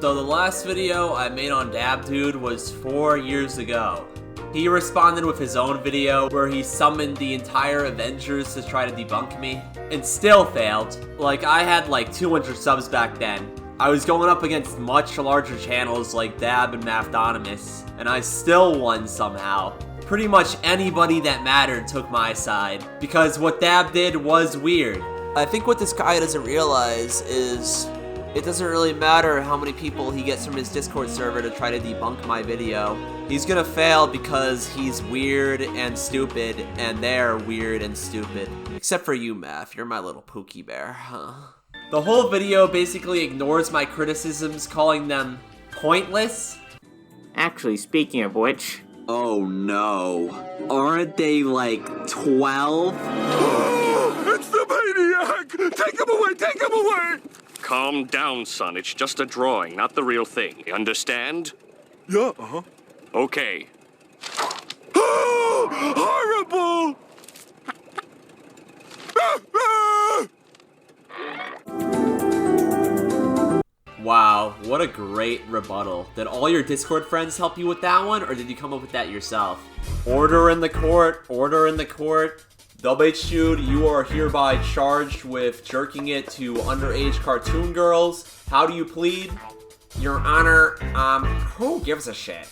So the last video I made on Dabhdude was 4 years ago. He responded with his own video where he summoned the entire Avengers to try to debunk me, and still failed. Like, I had like 200 subs back then. I was going up against much larger channels like Dab and Mathdonimus, and I still won somehow. Pretty much anybody that mattered took my side, because what Dab did was weird. I think what this guy doesn't realize is it doesn't really matter how many people he gets from his Discord server to try to debunk my video. He's gonna fail because he's weird and stupid, and they're weird and stupid. Except for you, Math. You're my little Pookie Bear, huh? The whole video basically ignores my criticisms, calling them pointless. Actually, speaking of which... Oh no. Aren't they like 12? It's the maniac! Take him away! Take him away! Calm down, son. It's just a drawing, not the real thing. You understand? Yeah, uh-huh. Okay. Horrible! Wow, what a great rebuttal. Did all your Discord friends help you with that one, or did you come up with that yourself? Order in the court, order in the court. Dabhdude, you are hereby charged with jerking it to underage cartoon girls. How do you plead? Your Honor, who gives a shit?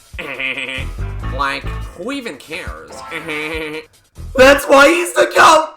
Like, who even cares? That's why he's the GOAT!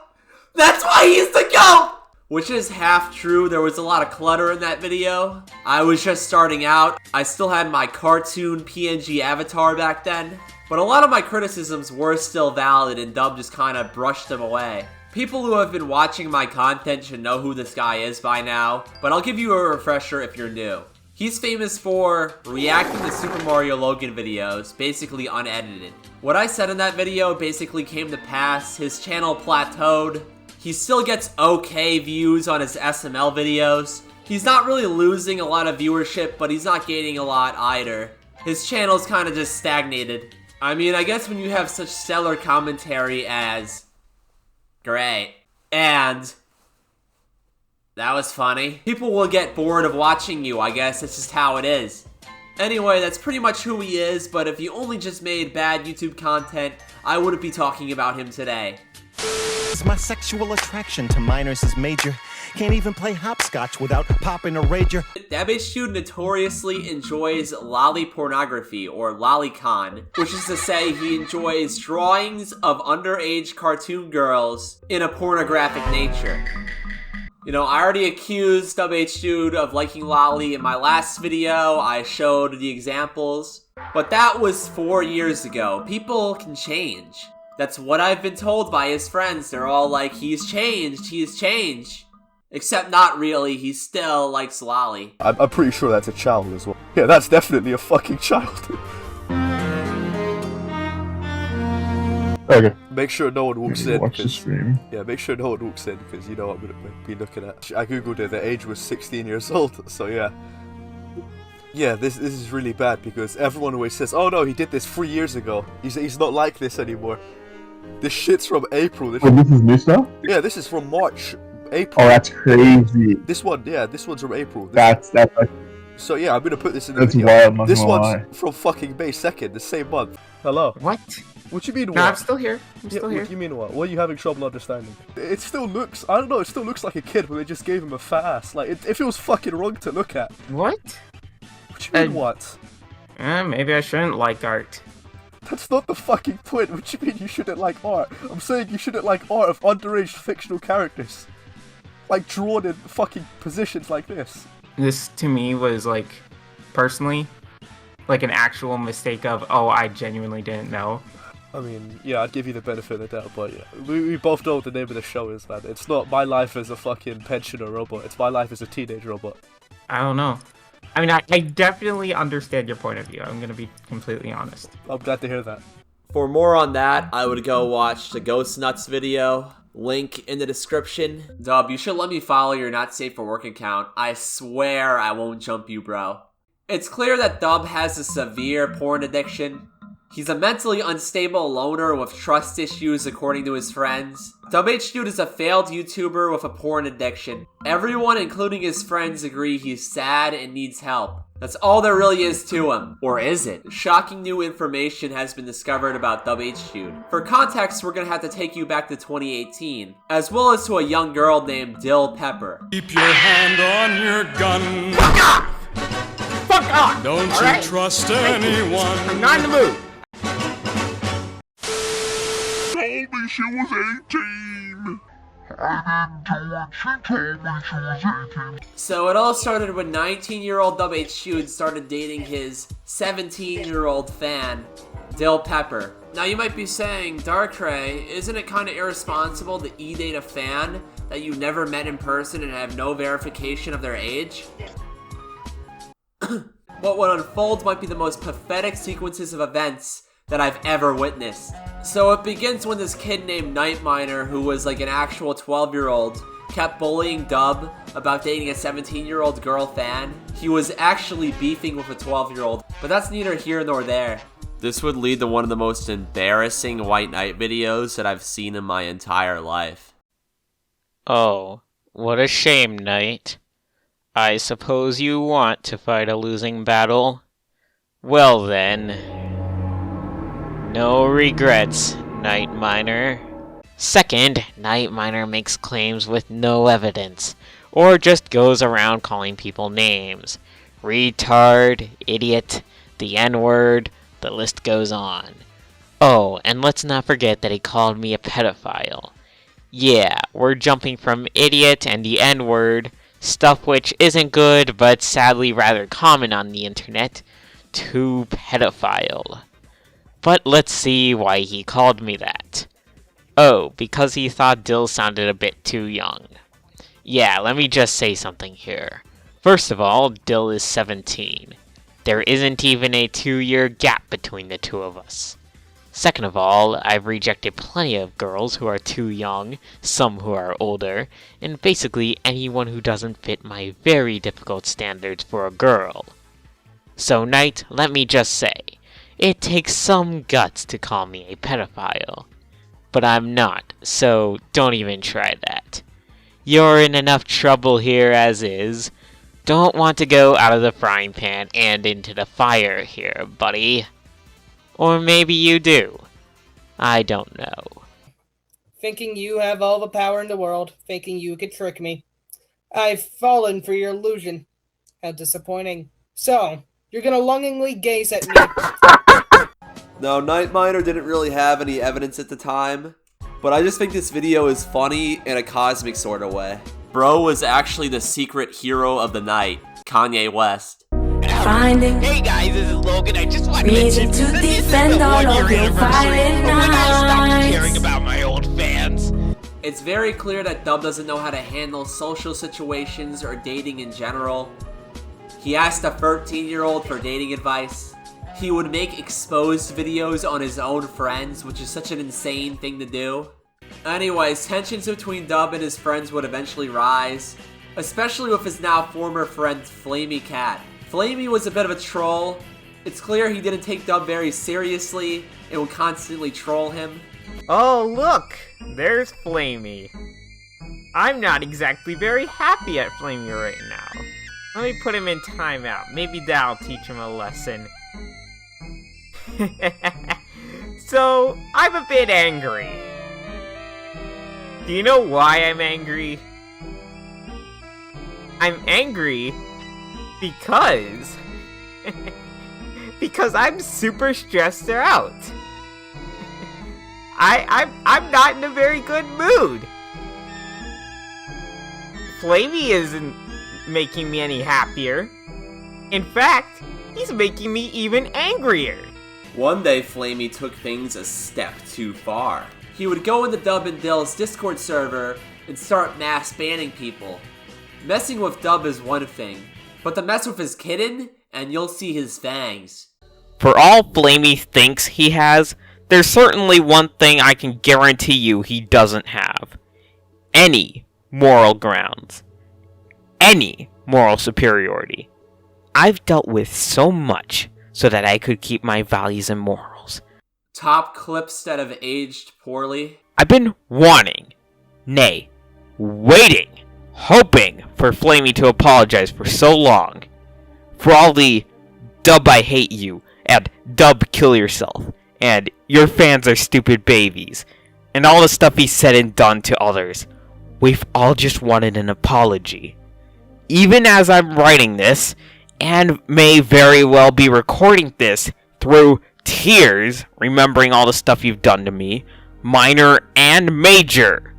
That's why he's the GOAT! Which is half true. There was a lot of clutter in that video. I was just starting out. I still had my cartoon PNG avatar back then. But a lot of my criticisms were still valid, and Dub just kind of brushed them away. People who have been watching my content should know who this guy is by now, but I'll give you a refresher if you're new. He's famous for reacting to Super Mario Logan videos, basically unedited. What I said in that video basically came to pass. His channel plateaued. He still gets okay views on his SML videos. He's not really losing a lot of viewership, but he's not gaining a lot either. His channel's kind of just stagnated. I mean, I guess when you have such stellar commentary as great and that was funny, people will get bored of watching you. I guess it's just how it is. Anyway, that's pretty much who he is, but if you only just made bad YouTube content, I wouldn't be talking about him today. My sexual attraction to minors is major. Can't even play hopscotch without popping a rager. Dabhdude notoriously enjoys lolly pornography, or lolicon, which is to say he enjoys drawings of underage cartoon girls in a pornographic nature. You know, I already accused Dabhdude of liking lolly in my last video. I showed the examples, but that was 4 years ago. People can change. That's what I've been told by his friends. They're all like, he's changed. Except not really, he still likes lolly. I'm pretty sure that's a child as well. Yeah, that's definitely a fucking child. Okay. Make sure no one walks in. Watch the stream. Yeah, make sure no one walks in, because you know what I'm going to be looking at. I googled it, the age was 16 years old, so yeah. Yeah, this is really bad, because everyone always says, oh no, he did this 3 years ago. He's not like this anymore. This shit's from April. This is new stuff? Yeah, this is from March. April. Oh, that's crazy. This one, yeah, this one's from April. That's so yeah, I'm gonna put this in the video. Wild, not this gonna one's lie. from fucking May 2nd, the same month. Hello. What? What you mean what? No, I'm still here. I'm still here. What do you mean what? What are you having trouble understanding? It still looks, I don't know, it still looks like a kid when they just gave him a fat ass. Like, it feels fucking wrong to look at. What? What you mean what? Maybe I shouldn't like art. That's not the fucking point. What you mean you shouldn't like art? I'm saying you shouldn't like art of underage fictional characters. Like, drawn in fucking positions like this. This, to me, was, like, personally, like an actual mistake of, oh, I genuinely didn't know. I mean, yeah, I'd give you the benefit of the doubt, but yeah. We both know what the name of the show is, man. It's not my life as a fucking pensioner robot. It's my life as a teenage robot. I don't know. I mean, I definitely understand your point of view. I'm gonna be completely honest. I'm glad to hear that. For more on that, I would go watch the Ghost Nuts video. Link in the description. Dub, you should let me follow your not safe for work account. I swear I won't jump you, bro. It's clear that Dub has a severe porn addiction. He's a mentally unstable loner with trust issues according to his friends. Dabhdude is a failed YouTuber with a porn addiction. Everyone, including his friends, agree he's sad and needs help. That's all there really is to him. Or is it? Shocking new information has been discovered about Dabhdude. For context, we're gonna have to take you back to 2018, as well as to a young girl named Dill Pepper. Keep your hand on your gun. Fuck off! Fuck off! Don't all you right? trust anyone. I'm not in the mood. Told me she was 18. I didn't do it. She told me she was 18. So it all started when 19-year-old Dabhdude started dating his 17-year-old fan, Dill Pepper. Now you might be saying, Darkray, isn't it kind of irresponsible to e-date a fan that you never met in person and have no verification of their age? What would unfold might be the most pathetic sequences of events that I've ever witnessed. So it begins when this kid named Nightminer, who was like an actual 12-year-old, kept bullying Dub about dating a 17-year-old girl fan. He was actually beefing with a 12-year-old, but that's neither here nor there. This would lead to one of the most embarrassing White Knight videos that I've seen in my entire life. Oh, what a shame, Knight. I suppose you want to fight a losing battle? Well then, no regrets, Night Miner. Second, Night Miner makes claims with no evidence, or just goes around calling people names. Retard, idiot, the N-word, the list goes on. Oh, and let's not forget that he called me a pedophile. Yeah, we're jumping from idiot and the N-word, stuff which isn't good but sadly rather common on the internet, to pedophile. But let's see why he called me that. Oh, because he thought Dill sounded a bit too young. Yeah, let me just say something here. First of all, Dill is 17. There isn't even a 2-year gap between the two of us. Second of all, I've rejected plenty of girls who are too young, some who are older, and basically anyone who doesn't fit my very difficult standards for a girl. So, Knight, let me just say, it takes some guts to call me a pedophile. But I'm not, so don't even try that. You're in enough trouble here as is. Don't want to go out of the frying pan and into the fire here, buddy. Or maybe you do. I don't know. Thinking you have all the power in the world, thinking you could trick me. I've fallen for your illusion. How disappointing. So, you're gonna longingly gaze at me. No, Nightminer didn't really have any evidence at the time, but I just think this video is funny in a cosmic sort of way. Bro was actually the secret hero of the night, Kanye West. Finding Hey guys, this is Logan. I just want to reason mention to that this is defend the all of one-year your anniversary violent of when I stopped nights. caring about my old fans. It's very clear that Dub doesn't know how to handle social situations or dating in general. He asked a 13-year-old for dating advice. He would make exposed videos on his own friends, which is such an insane thing to do. Anyways, tensions between Dub and his friends would eventually rise, especially with his now former friend Flamey Cat. Flamey was a bit of a troll. It's clear he didn't take Dub very seriously and would constantly troll him. Oh, look! There's Flamey. I'm not exactly very happy at Flamey right now. Let me put him in timeout. Maybe that'll teach him a lesson. So, I'm a bit angry. Do you know why I'm angry? I'm angry because... because I'm super stressed out. I'm not in a very good mood. Flamey isn't making me any happier. In fact, he's making me even angrier. One day, Flamey took things a step too far. He would go into Dub and Dill's Discord server and start mass banning people. Messing with Dub is one thing, but to mess with his kitten, and you'll see his fangs. For all Flamey thinks he has, there's certainly one thing I can guarantee you he doesn't have. Any moral grounds. Any moral superiority. I've dealt with so much so that I could keep my values and morals. Top clips that have aged poorly. I've been wanting, nay, waiting, hoping for Flamey to apologize for so long. for all the Dub I hate you, and Dub kill yourself, and your fans are stupid babies, and all the stuff he said and done to others. We've all just wanted an apology. Even as I'm writing this, and may very well be recording this through tears, remembering all the stuff you've done to me, minor and major.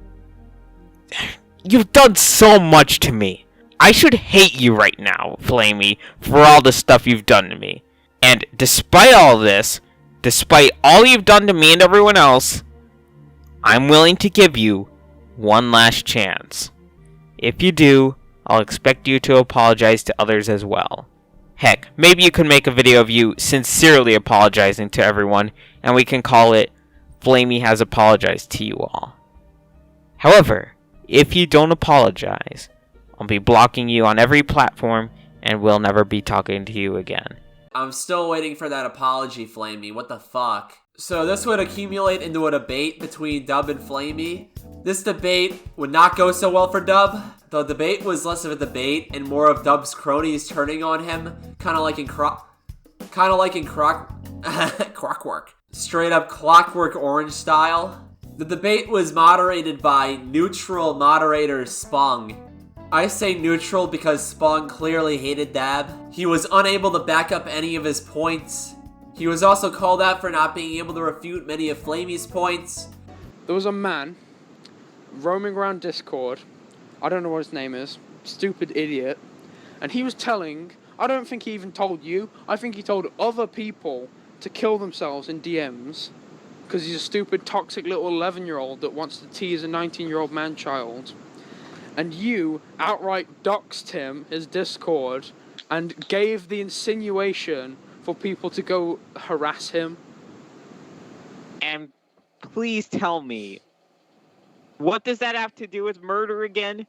You've done so much to me. I should hate you right now, Flamey, for all the stuff you've done to me. And despite all this, despite all you've done to me and everyone else, I'm willing to give you one last chance. If you do, I'll expect you to apologize to others as well. Heck, maybe you could make a video of you sincerely apologizing to everyone, and we can call it Flamey Has Apologized to You All. However, if you don't apologize, I'll be blocking you on every platform, and we'll never be talking to you again. I'm still waiting for that apology, Flamey. What the fuck? So this would accumulate into a debate between Dub and Flamey. This debate would not go so well for Dub. The debate was less of a debate and more of Dub's cronies turning on him, kind of like in Clockwork. Straight up Clockwork Orange style. The debate was moderated by neutral moderator Spong. I say neutral because Spong clearly hated Dab. He was unable to back up any of his points. He was also called out for not being able to refute many of Flamey's points. There was a man roaming around Discord, I don't know what his name is, stupid idiot, and he was telling, I don't think he even told you, I think he told other people to kill themselves in DMs because he's a stupid, toxic little 11-year-old that wants to tease a 19-year-old man-child. And you outright doxed him, his Discord, and gave the insinuation for people to go harass him. And please tell me, what does that have to do with murder again?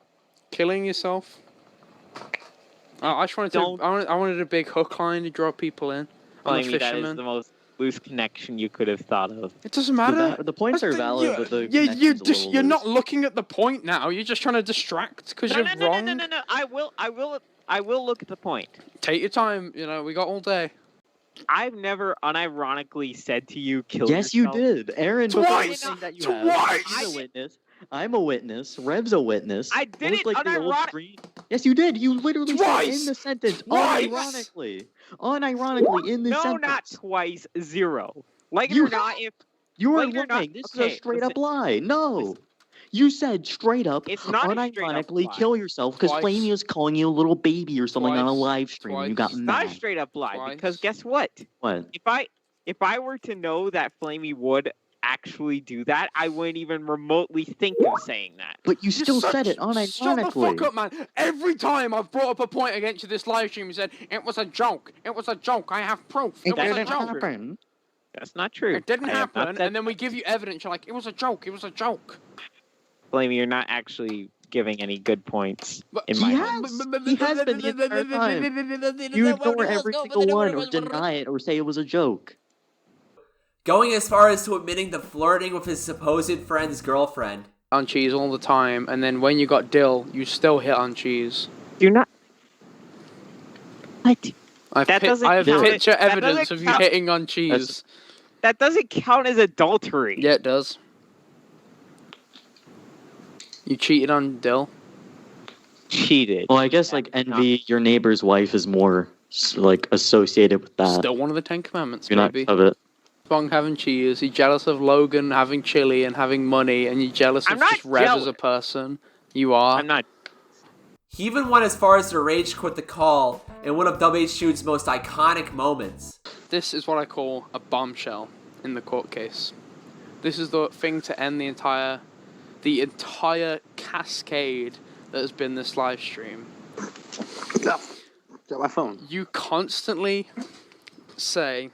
Killing yourself. I just wanted I wanted a big hook line to draw people in. I'm a That is the most loose connection you could have thought of. It doesn't matter. The points are valid, but the you're not looking at the point now. You're just trying to distract because you're wrong. No. I will look at the point. Take your time. You know, we got all day. I've never unironically said to you, kill yourself. Yes, you did. Aaron, Twice! that you have. I'm a witness. Rev's a witness. I did it unironically. Yes, you did. You literally said in the sentence, Twice! unironically in the sentence. No, not twice. Zero. Like it or not, if you are like lying. This is a straight up lie. No. You said straight up, it's not unironically kill yourself because Flamey was calling you a little baby or something on a live stream. And you got mad. Not a straight up lie because guess what? What? If I were to know that Flamey would actually do that, I wouldn't even remotely think of saying that. But you still said it unironically. Shut the fuck up, man. Every time I've brought up a point against you this live stream, you said, it was a joke. It was a joke. I have proof. It was didn't a joke. happen. That's not true. It didn't happen, and then we give you evidence. You're like, it was a joke. It was a joke. Flamey, you're not actually giving any good points in He my has been the entire time. You ignore every single one or deny it or say it was a joke. Going as far as to admitting to flirting with his supposed friend's girlfriend. On cheese all the time, and then when you got Dill, you still hit on cheese. You're not. What? I have picture evidence of you hitting on cheese. That doesn't count as adultery. Yeah, it does. You cheated on Dill? Cheated. Well, I guess, like, envy your neighbor's wife is more, like, associated with that. Still one of the 10 Commandments, You're maybe. not of it. Spong having cheese, you're jealous of Logan having chili and having money, and you're jealous of just Rev as a person. You are. I'm not. He even went as far as to rage quit the call in one of WHU's most iconic moments. This is what I call a bombshell in the court case. This is the thing to end the entire cascade that has been this live stream. Got my phone. You constantly say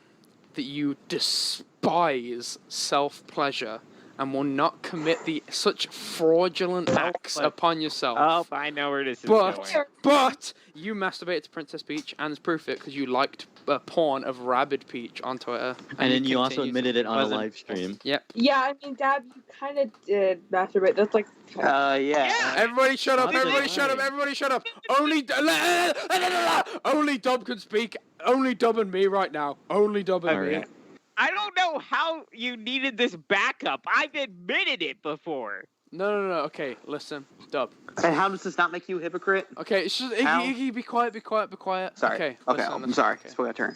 that you despise self-pleasure and will not commit such fraudulent acts upon yourself. Oh, I know where this is going. But you masturbated to Princess Peach, and there's proof of it because you liked porn of Rabid Peach on Twitter. And then you also admitted it on a live stream. Yep. Yeah, I mean, Dab, you kind of did masturbate. That's like. Yeah. Everybody shut up! Not Everybody shut up! lying. Everybody shut up! Only Dub can speak. Only Dub and me right now. Only Dub and me. I don't know how you needed this backup. I've admitted it before. No. Okay, listen, Dub. And how does this not make you a hypocrite? Okay, it's just How? Iggy, be quiet. Sorry. Okay. I'm sorry. Spoke out of turn.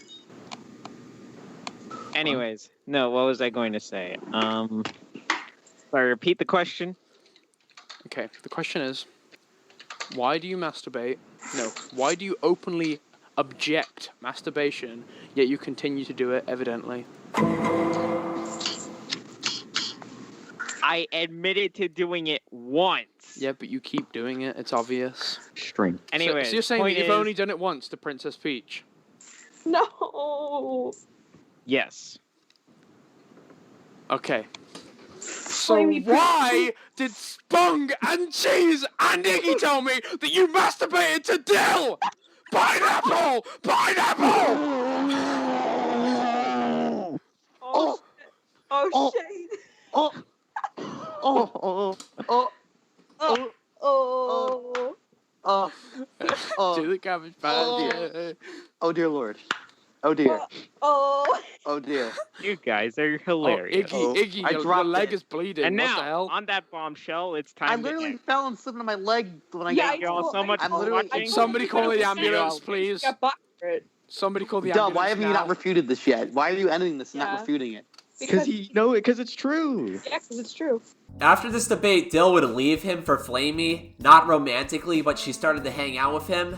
Anyways, no, what was I going to say? Sorry, repeat the question. Okay, the question is, why do you masturbate? No, why do you openly object masturbation, yet you continue to do it, evidently? I admitted to doing it once. Yeah, but you keep doing it. It's obvious. String. Anyway, so you're saying that point you've is- only done it once to Princess Peach? No. Yes. Okay. So Flamey why did Spung and Cheese and Iggy tell me that you masturbated to Dill? Pineapple! Pineapple! Oh shit. Oh. Do the cabbage patch. Oh dear Lord. Oh dear. Oh. Oh dear. You guys are hilarious. Iggy, your dropped leg it. is bleeding. And what the now, hell? on that bombshell, it's I time literally to fell and slipped on my leg when I Yeah, got Thank you all so much I'm for literally- watching. Somebody call the See ambulance, y'all. please. Got butt. Somebody call the Duh, ambulance why haven't you now. not refuted this yet? Why are you editing this and not Yeah. refuting it? Because it's true. Yeah, because it's true. After this debate, Dill would leave him for Flamey, not romantically, but she started to hang out with him.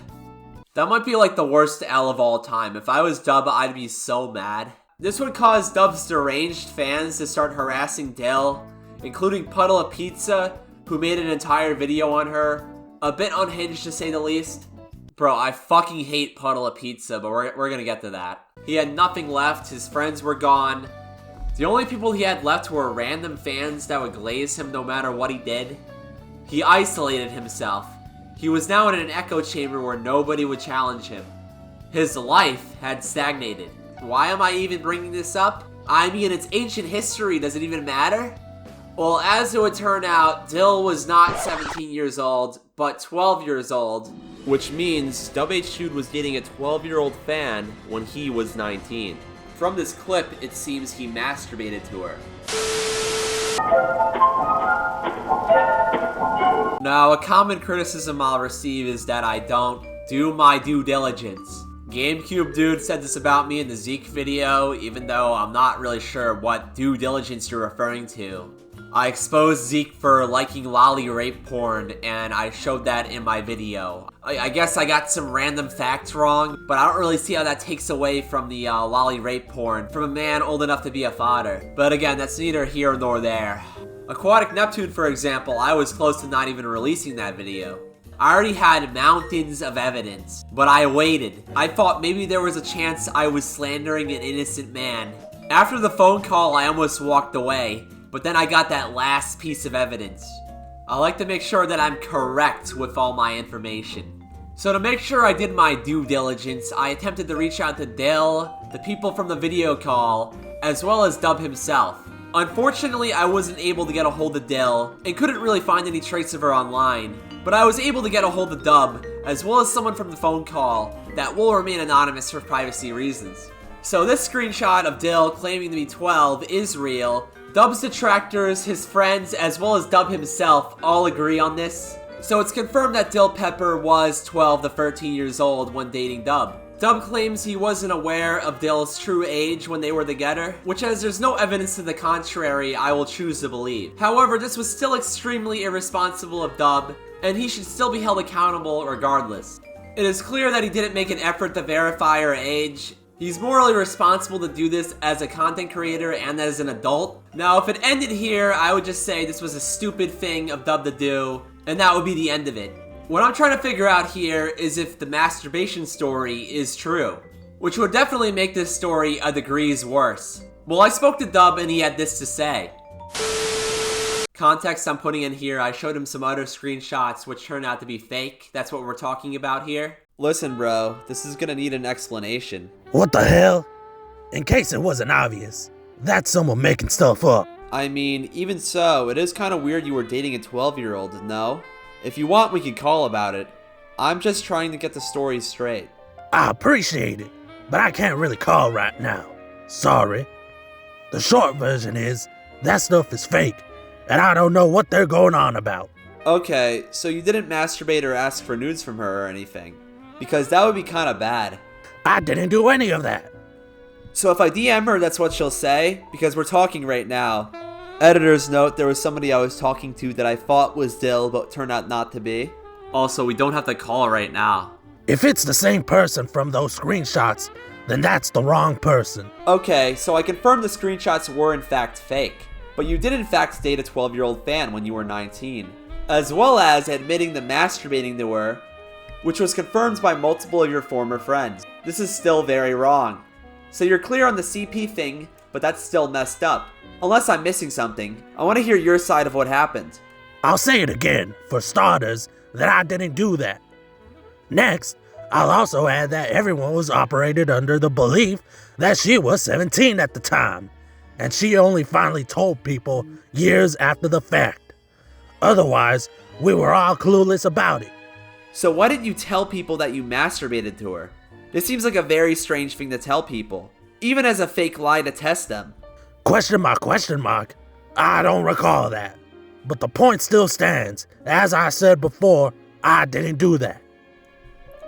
That might be like the worst L of all time. If I was Dub, I'd be so mad. This would cause Dub's deranged fans to start harassing Dill, including Puddle of Pizza, who made an entire video on her. A bit unhinged to say the least. Bro, I fucking hate Puddle of Pizza, but we're gonna get to that. He had nothing left, his friends were gone. The only people he had left were random fans that would glaze him no matter what he did. He isolated himself. He was now in an echo chamber where nobody would challenge him. His life had stagnated. Why am I even bringing this up? I mean, it's ancient history, does it even matter? Well, as it would turn out, Dill was not 17 years old, but 12 years old. Which means Dabhdude was dating a 12-year-old fan when he was 19. From this clip, it seems he masturbated to her. Now, a common criticism I'll receive is that I don't do my due diligence. GameCube Dude said this about me in the Zeke video, even though I'm not really sure what due diligence you're referring to. I exposed Zeke for liking lolly rape porn, and I showed that in my video. I guess I got some random facts wrong, but I don't really see how that takes away from the lolly rape porn from a man old enough to be a father. But again, that's neither here nor there. Aquatic Neptune, for example, I was close to not even releasing that video. I already had mountains of evidence, but I waited. I thought maybe there was a chance I was slandering an innocent man. After the phone call, I almost walked away, but then I got that last piece of evidence. I like to make sure that I'm correct with all my information. So to make sure I did my due diligence, I attempted to reach out to Dill, the people from the video call, as well as Dub himself. Unfortunately, I wasn't able to get a hold of Dill, and couldn't really find any trace of her online, but I was able to get a hold of Dub, as well as someone from the phone call, that will remain anonymous for privacy reasons. So this screenshot of Dill claiming to be 12 is real. Dub's detractors, his friends, as well as Dub himself all agree on this. So it's confirmed that Dill Pepper was 12 to 13 years old when dating Dub. Dub claims he wasn't aware of Dill's true age when they were together, which as there's no evidence to the contrary, I will choose to believe. However, this was still extremely irresponsible of Dub, and he should still be held accountable regardless. It is clear that he didn't make an effort to verify her age. He's morally responsible to do this as a content creator and as an adult. Now, if it ended here, I would just say this was a stupid thing of Dub to do, and that would be the end of it. What I'm trying to figure out here is if the masturbation story is true, which would definitely make this story a degrees worse. Well, I spoke to Dub and he had this to say. Context I'm putting in here, I showed him some other screenshots which turned out to be fake. That's what we're talking about here. Listen, bro, this is gonna need an explanation. What the hell? In case it wasn't obvious, that's someone making stuff up. I mean, even so, it is kind of weird you were dating a 12-year-old, no? If you want, we could call about it. I'm just trying to get the story straight. I appreciate it, but I can't really call right now. Sorry. The short version is, that stuff is fake, and I don't know what they're going on about. Okay, so you didn't masturbate or ask for nudes from her or anything, because that would be kind of bad. I didn't do any of that. So if I DM her, that's what she'll say, because we're talking right now. Editor's note, there was somebody I was talking to that I thought was Dill, but turned out not to be. Also, we don't have to call right now. If it's the same person from those screenshots, then that's the wrong person. Okay, so I confirmed the screenshots were in fact fake, but you did in fact date a 12-year-old fan when you were 19, as well as admitting to masturbating to her, which was confirmed by multiple of your former friends. This is still very wrong. So you're clear on the CP thing, but that's still messed up. Unless I'm missing something, I want to hear your side of what happened. I'll say it again, for starters, that I didn't do that. Next, I'll also add that everyone was operated under the belief that she was 17 at the time, and she only finally told people years after the fact. Otherwise, we were all clueless about it. So why didn't you tell people that you masturbated to her? This seems like a very strange thing to tell people, even as a fake lie to test them. Question mark. I don't recall that. But the point still stands. As I said before, I didn't do that.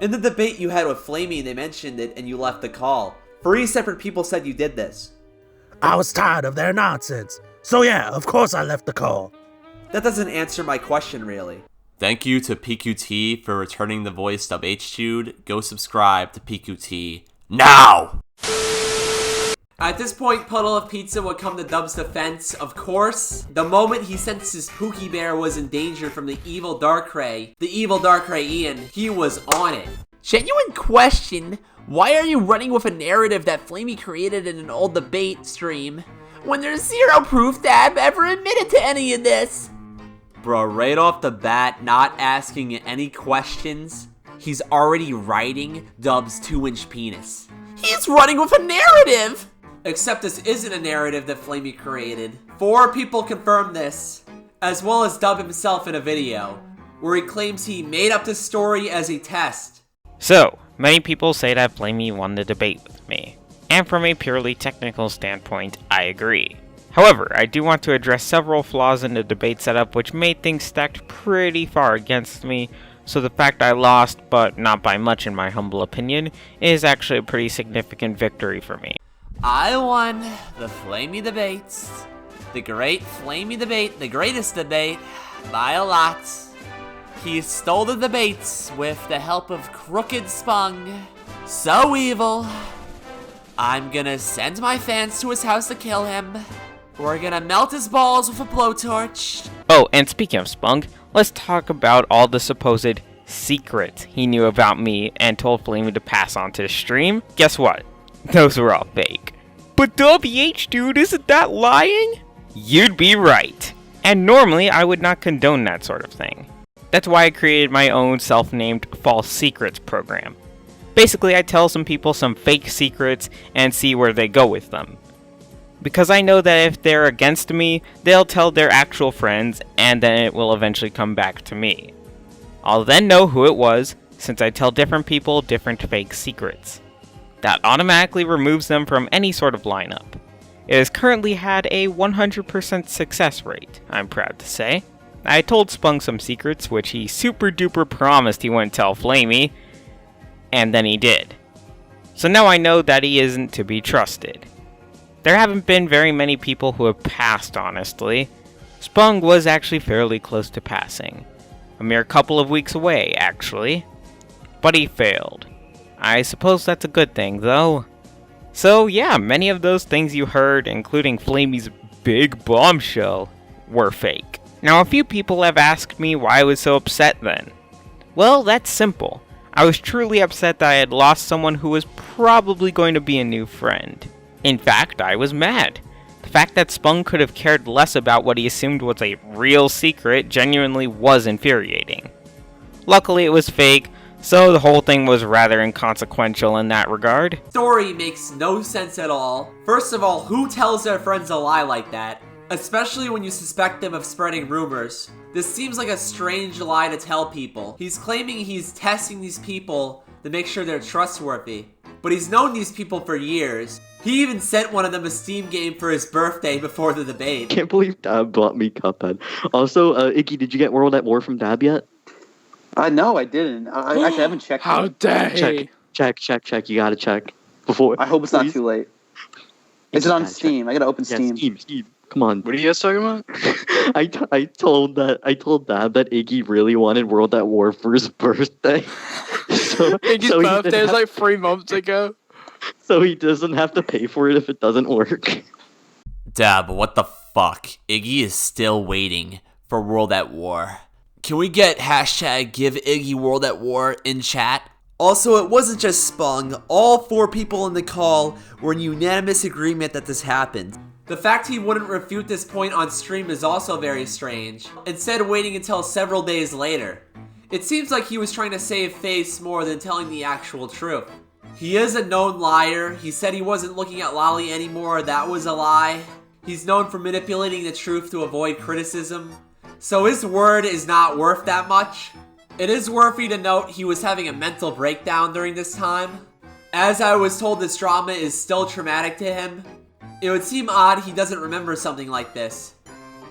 In the debate you had with Flamey, they mentioned it and you left the call. 3 separate people said you did this. I was tired of their nonsense. So yeah, of course I left the call. That doesn't answer my question, really. Thank you to PQT for returning the voice of H-Dude. Go subscribe to PQT now! At this point, Puddle of Pizza would come to Dub's defense, of course. The moment he sensed his Pookie Bear was in danger from the evil Darkrai Ian, he was on it. Genuine question, why are you running with a narrative that Flamey created in an old debate stream, when there's zero proof Dab ever admitted to any of this? Bro, right off the bat, not asking any questions, he's already writing Dub's 2-inch penis. He's running with a narrative! Except this isn't a narrative that Flamey created. 4 people confirmed this, as well as Dub himself in a video, where he claims he made up this story as a test. So, many people say that Flamey won the debate with me, and from a purely technical standpoint, I agree. However, I do want to address several flaws in the debate setup which made things stacked pretty far against me, so the fact I lost, but not by much in my humble opinion, is actually a pretty significant victory for me. I won the Flamey debates. The great Flamey debate, the greatest debate, by a lot. He stole the debates with the help of Crooked Spung. So evil. I'm gonna send my fans to his house to kill him. We're gonna melt his balls with a blowtorch. Oh, and speaking of Spunk, let's talk about all the supposed secrets he knew about me and told Flamey to pass on to the stream. Guess what? Those were all fake. But WH, dude, isn't that lying? You'd be right. And normally, I would not condone that sort of thing. That's why I created my own self-named false secrets program. Basically, I tell some people some fake secrets and see where they go with them. Because I know that if they're against me, they'll tell their actual friends, and then it will eventually come back to me. I'll then know who it was, since I tell different people different fake secrets. That automatically removes them from any sort of lineup. It has currently had a 100% success rate, I'm proud to say. I told Spunk some secrets, which he super duper promised he wouldn't tell Flamey, and then he did. So now I know that he isn't to be trusted. There haven't been very many people who have passed, honestly. Spunk was actually fairly close to passing. A mere couple of weeks away, actually. But he failed. I suppose that's a good thing, though. So yeah, many of those things you heard, including Flamey's big bombshell, were fake. Now, a few people have asked me why I was so upset then. Well, that's simple. I was truly upset that I had lost someone who was probably going to be a new friend. In fact, I was mad. The fact that Spunk could have cared less about what he assumed was a real secret genuinely was infuriating. Luckily, it was fake, So the whole thing was rather inconsequential in that regard. Story makes no sense at all. First of all, who tells their friends a lie like that? Especially when you suspect them of spreading rumors. This seems like a strange lie to tell people. He's claiming he's testing these people to make sure they're trustworthy. But he's known these people for years. He even sent one of them a Steam game for his birthday before the debate. Can't believe Dab bought me Cuphead. Also, Iggy, did you get World at War from Dab yet? No, I didn't. I actually haven't checked. How dare he? Check. You gotta check before. I hope it's not too late. Is it on Steam? I gotta open Steam. Steam. Come on. What are you guys talking about? I told Dab that Iggy really wanted World at War for his birthday. Iggy's birthday was like 3 months ago. So he doesn't have to pay for it if it doesn't work. Dab, what the fuck? Iggy is still waiting for World at War. Can we get hashtag give Iggy World at War in chat? Also, it wasn't just Spung. All 4 people in the call were in unanimous agreement that this happened. The fact he wouldn't refute this point on stream is also very strange, instead waiting until several days later. It seems like he was trying to save face more than telling the actual truth. He is a known liar. He said he wasn't looking at Lolly anymore. That was a lie. He's known for manipulating the truth to avoid criticism. So his word is not worth that much. It is worthy to note he was having a mental breakdown during this time. As I was told, this drama is still traumatic to him. It would seem odd he doesn't remember something like this.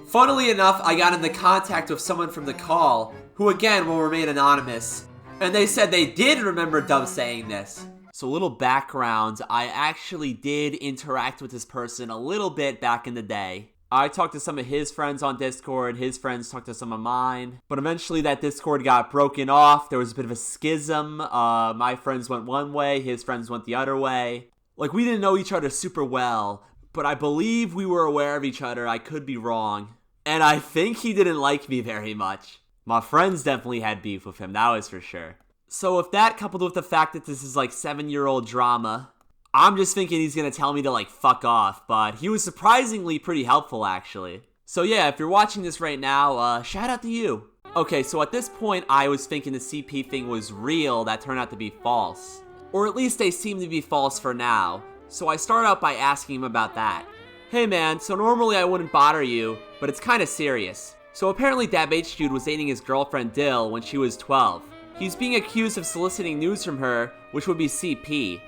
Funnily enough, I got into contact with someone from the call, who again will remain anonymous, and they said they did remember Dub saying this. So a little background, I actually did interact with this person a little bit back in the day. I talked to some of his friends on Discord, his friends talked to some of mine, but eventually that Discord got broken off. There was a bit of a schism. My friends went one way, his friends went the other way. Like, we didn't know each other super well, but I believe we were aware of each other. I could be wrong. And I think he didn't like me very much. My friends definitely had beef with him, that was for sure. So if that coupled with the fact that this is like 7-year-old drama, I'm just thinking he's gonna tell me to like fuck off, but he was surprisingly pretty helpful actually. So yeah, if you're watching this right now, shout out to you. Okay, so at this point I was thinking the CP thing was real, that turned out to be false. Or at least they seem to be false for now. So I start out by asking him about that. Hey man, so normally I wouldn't bother you, but it's kinda serious. So apparently Dabhdude was dating his girlfriend Dill when she was 12. He's being accused of soliciting news from her, which would be CP.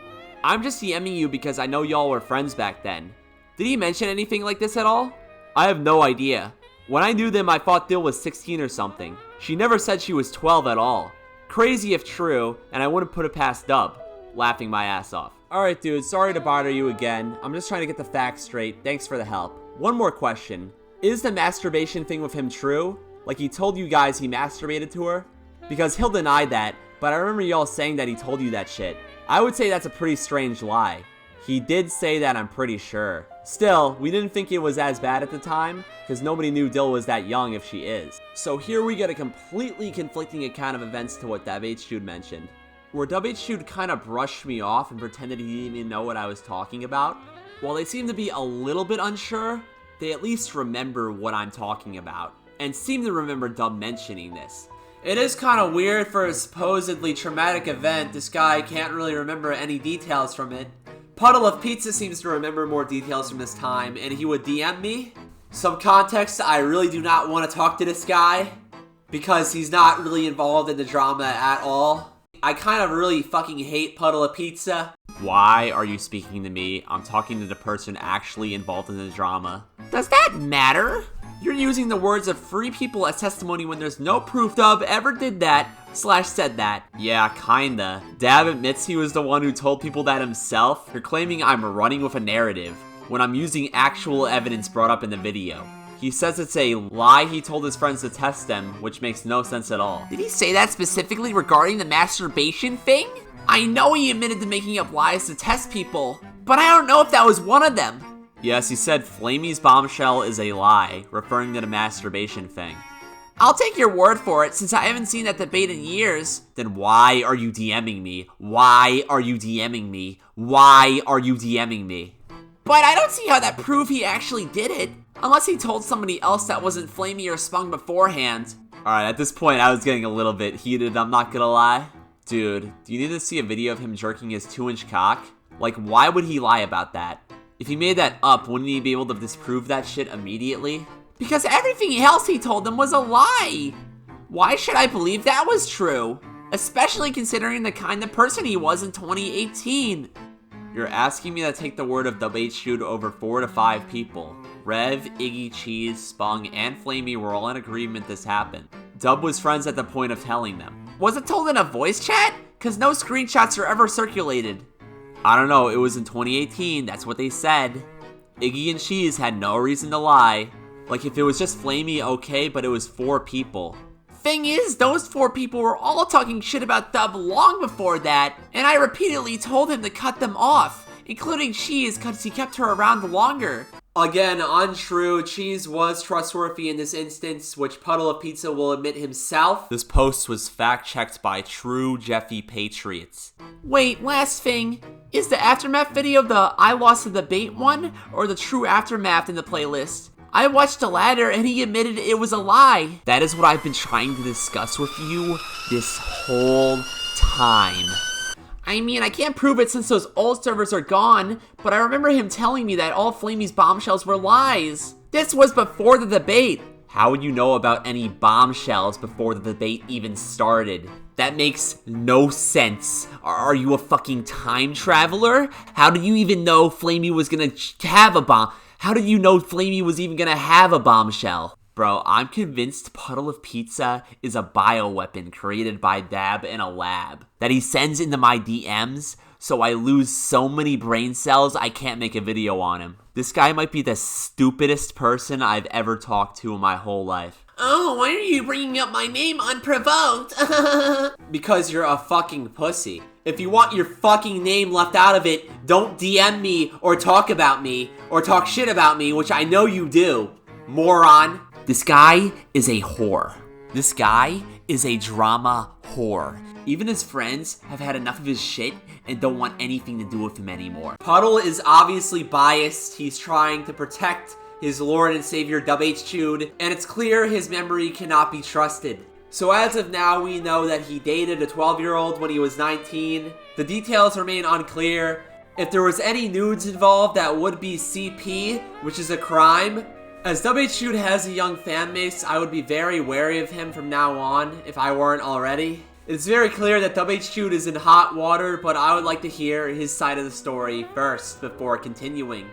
I'm just DMing you because I know y'all were friends back then. Did he mention anything like this at all? I have no idea. When I knew them, I thought Dill was 16 or something. She never said she was 12 at all. Crazy if true, and I wouldn't put it past Dub. Laughing my ass off. Alright dude, sorry to bother you again. I'm just trying to get the facts straight. Thanks for the help. One more question. Is the masturbation thing with him true? Like he told you guys he masturbated to her? Because he'll deny that, but I remember y'all saying that he told you that shit. I would say that's a pretty strange lie. He did say that, I'm pretty sure. Still, we didn't think it was as bad at the time, because nobody knew Dill was that young if she is. So here we get a completely conflicting account of events to what Dabhdude mentioned. Where Dabhdude kind of brushed me off and pretended he didn't even know what I was talking about. While they seem to be a little bit unsure, they at least remember what I'm talking about, and seem to remember Dub mentioning this. It is kind of weird for a supposedly traumatic event, this guy can't really remember any details from it. Puddle of Pizza seems to remember more details from this time, and he would DM me. Some context, I really do not want to talk to this guy, because he's not really involved in the drama at all. I kind of really fucking hate Puddle of Pizza. Why are you speaking to me? I'm talking to the person actually involved in the drama. Does that matter? You're using the words of 3 people as testimony when there's no proof Dub ever did that / said that. Yeah, kinda. Dab admits he was the one who told people that himself. You're claiming I'm running with a narrative when I'm using actual evidence brought up in the video. He says it's a lie he told his friends to test them, which makes no sense at all. Did he say that specifically regarding the masturbation thing? I know he admitted to making up lies to test people, but I don't know if that was one of them. Yes, he said Flamey's bombshell is a lie, referring to the masturbation thing. I'll take your word for it, since I haven't seen that debate in years. Then why are you DMing me? Why are you DMing me? Why are you DMing me? But I don't see how that proves he actually did it. Unless he told somebody else that wasn't Flamey or Spung beforehand. Alright, at this point I was getting a little bit heated, I'm not gonna lie. Dude, do you need to see a video of him jerking his 2-inch cock? Like, why would he lie about that? If he made that up, wouldn't he be able to disprove that shit immediately? Because everything else he told them was a lie! Why should I believe that was true? Especially considering the kind of person he was in 2018. You're asking me to take the word of Dabhdude over 4 to 5 people. Rev, Iggy, Cheese, Spung, and Flamey were all in agreement this happened. Dub was friends at the point of telling them. Was it told in a voice chat? Cause no screenshots are ever circulated. I don't know, it was in 2018, that's what they said. Iggy and Cheese had no reason to lie. Like, if it was just Flamey, okay, but it was 4 people. Thing is, those 4 people were all talking shit about Dub long before that, and I repeatedly told him to cut them off, including Cheese, cause he kept her around longer. Again, untrue. Cheese was trustworthy in this instance, which Puddle of Pizza will admit himself. This post was fact-checked by true Jeffy Patriots. Wait, last thing. Is the Aftermath video the I lost the debate one, or the true Aftermath in the playlist? I watched the latter and he admitted it was a lie. That is what I've been trying to discuss with you this whole time. I mean, I can't prove it since those old servers are gone, but I remember him telling me that all Flamey's bombshells were lies. This was before the debate. How would you know about any bombshells before the debate even started? That makes no sense. Are you a fucking time traveler? How did you even know Flamey was gonna have a bomb? How did you know Flamey was even gonna have a bombshell? Bro, I'm convinced Puddle of Pizza is a bioweapon created by Dab in a lab that he sends into my DMs, so I lose so many brain cells I can't make a video on him. This guy might be the stupidest person I've ever talked to in my whole life. Oh, why are you bringing up my name unprovoked? Because you're a fucking pussy. If you want your fucking name left out of it, don't DM me or talk about me or talk shit about me, which I know you do, moron. This guy is a whore. This guy is a drama whore. Even his friends have had enough of his shit and don't want anything to do with him anymore. Puddle is obviously biased. He's trying to protect his Lord and Savior Dabhdude, and it's clear his memory cannot be trusted. So as of now, we know that he dated a 12-year-old when he was 19. The details remain unclear. If there was any nudes involved, that would be CP, which is a crime. As Dabhdude has a young fan base, I would be very wary of him from now on, if I weren't already. It's very clear that Dabhdude is in hot water, but I would like to hear his side of the story first, before continuing.